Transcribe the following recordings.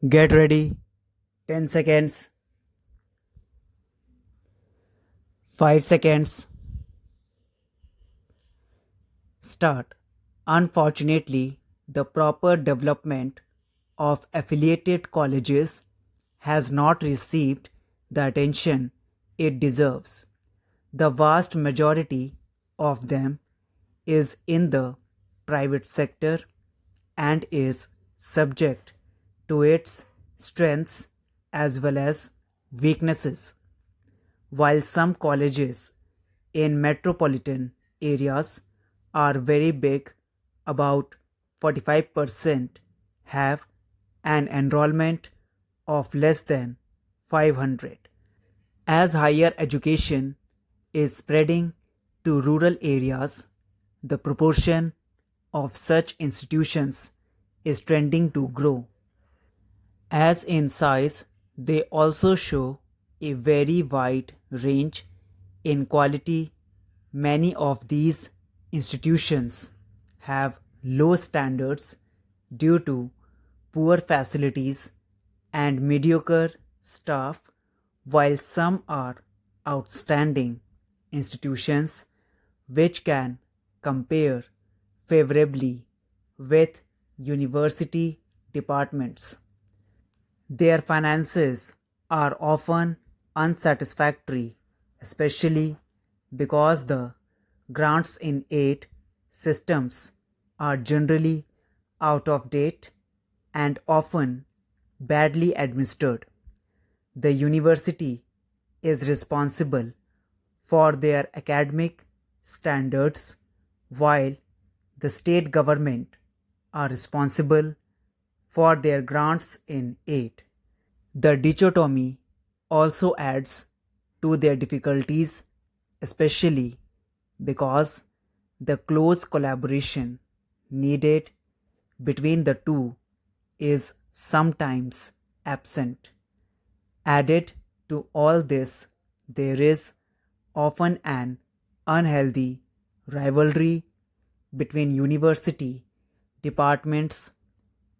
Get ready. 10 seconds. 5 seconds. Start. Unfortunately, the proper development of affiliated colleges has not received the attention it deserves. The vast majority of them is in the private sector and is subject to its strengths as well as weaknesses. While some colleges in metropolitan areas are very big, about 45% have an enrollment of less than 500. As higher education is spreading to rural areas, the proportion of such institutions is trending to grow. As in size, they also show a very wide range in quality. Many of these institutions have low standards due to poor facilities and mediocre staff, while some are outstanding institutions which can compare favorably with university departments. Their finances are often unsatisfactory, especially because the grants in aid systems are generally out of date and often badly administered. The university is responsible for their academic standards, while the state government are responsible for their grants in aid. The dichotomy also adds to their difficulties, especially because the close collaboration needed between the two is sometimes absent. Added to all this, there is often an unhealthy rivalry between university departments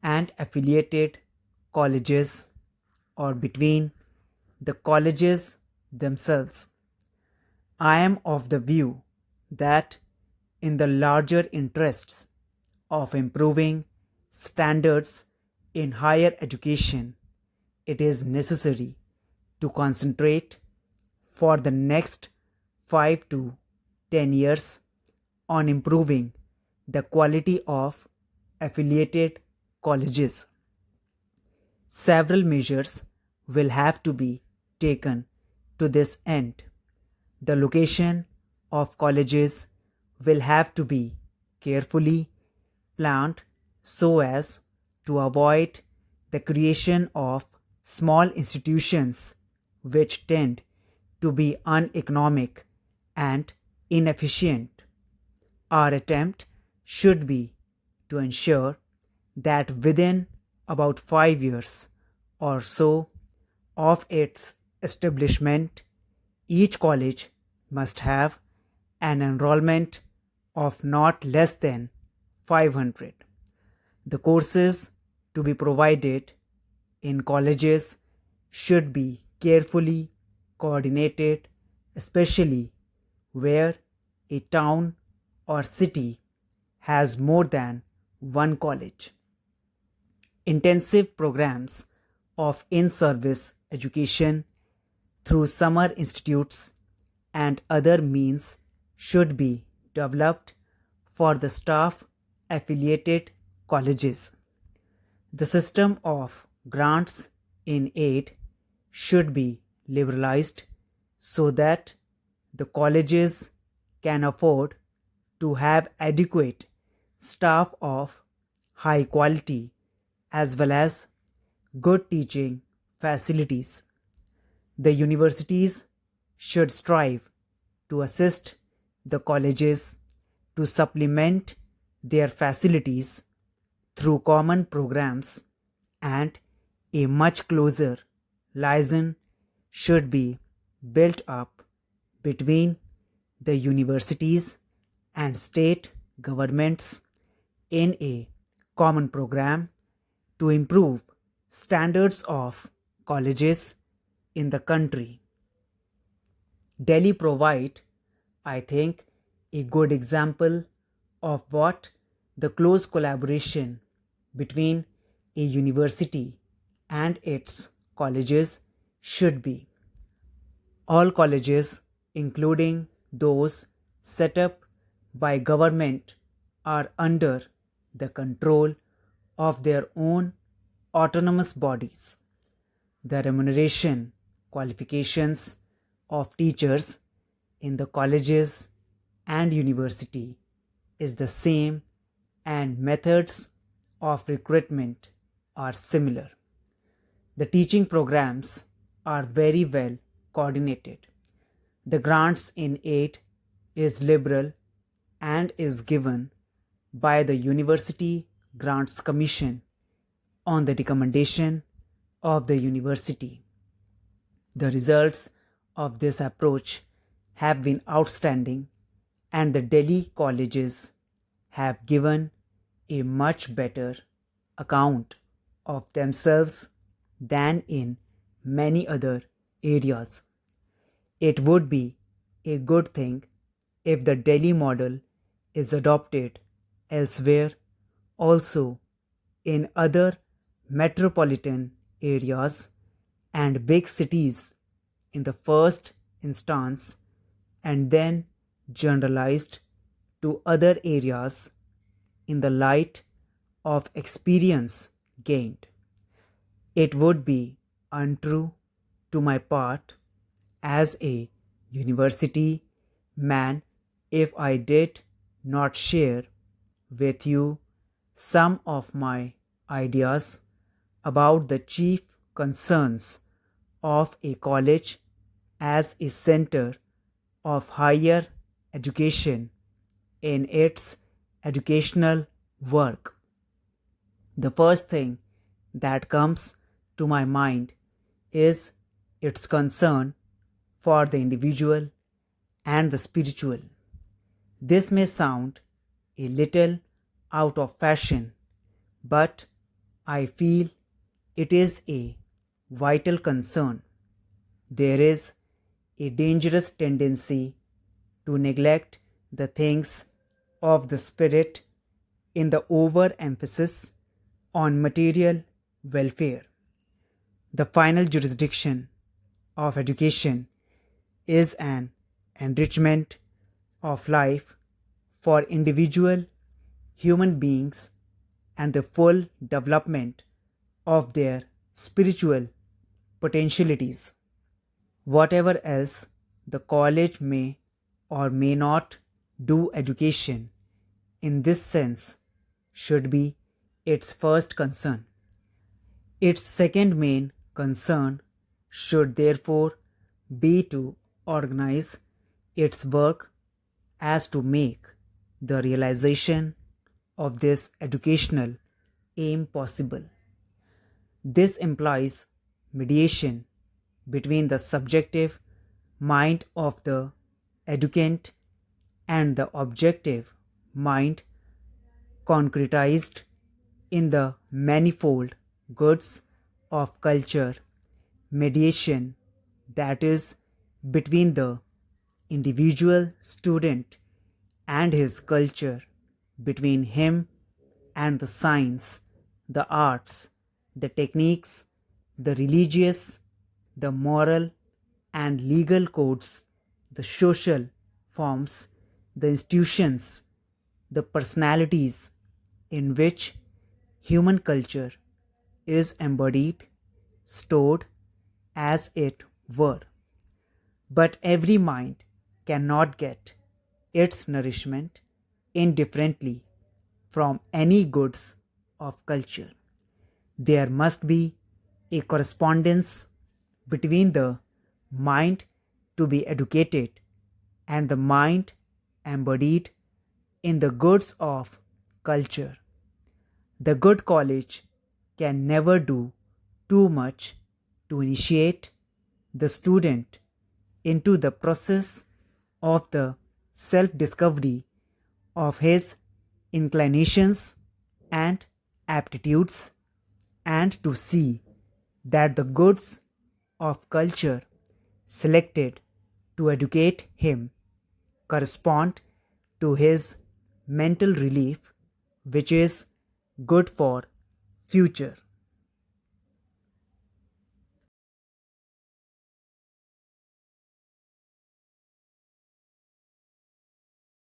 and affiliated colleges or between the colleges themselves. I am of the view that in the larger interests of improving standards in higher education, it is necessary to concentrate for the next 5 to 10 years on improving the quality of affiliated colleges. Several measures will have to be taken to this end. The location of colleges will have to be carefully planned so as to avoid the creation of small institutions which tend to be uneconomic and inefficient. Our attempt should be to ensure that within about 5 years or so of its establishment, each college must have an enrollment of not less than 500. The courses to be provided in colleges should be carefully coordinated, especially where a town or city has more than one college. Intensive programs of in service education through summer institutes and other means should be developed for the staff affiliated colleges. The system of grants in aid should be liberalized so that the colleges can afford to have adequate staff of high quality as well as good teaching facilities. The universities should strive to assist the colleges to supplement their facilities through common programs, and a much closer liaison should be built up between the universities and state governments in a common program to improve standards of colleges in the country. Delhi provide, I think, a good example of what the close collaboration between a university and its colleges should be. All colleges, including those set up by government, are under the control of their own autonomous bodies. The remuneration qualifications of teachers in the colleges and university is the same, and methods of recruitment are similar. The teaching programs are very well coordinated. The grants in aid is liberal and is given by the University Grants Commission on the recommendation of the university. The results of this approach have been outstanding, and the Delhi colleges have given a much better account of themselves than in many other areas. It would be a good thing if the Delhi model is adopted elsewhere, also in other metropolitan areas and big cities in the first instance, and then generalized to other areas in the light of experience gained. It would be untrue to my part as a university man if I did not share with you some of my ideas about the chief concerns of a college as a center of higher education in its educational work. The first thing that comes to my mind is its concern for the individual and the spiritual. This may sound a little out of fashion, but I feel it is a vital concern. There is a dangerous tendency to neglect the things of the spirit in the overemphasis on material welfare. The final jurisdiction of education is an enrichment of life for individual human beings and the full development of their spiritual potentialities. Whatever else the college may or may not do, education in this sense should be its first concern. Its second main concern should therefore be to organize its work as to make the realization of this educational aim possible. This implies mediation between the subjective mind of the educand and the objective mind concretized in the manifold goods of culture, mediation that is between the individual student and his culture, between him and the science, the arts, the techniques, the religious, the moral and legal codes, the social forms, the institutions, the personalities in which human culture is embodied, stored, as it were. But every mind cannot get its nourishment indifferently from any goods of culture. There must be a correspondence between the mind to be educated and the mind embodied in the goods of culture. The good college can never do too much to initiate the student into the process of the self discovery of his inclinations and aptitudes, and to see that the goods of culture selected to educate him correspond to his mental relief, which is good for future.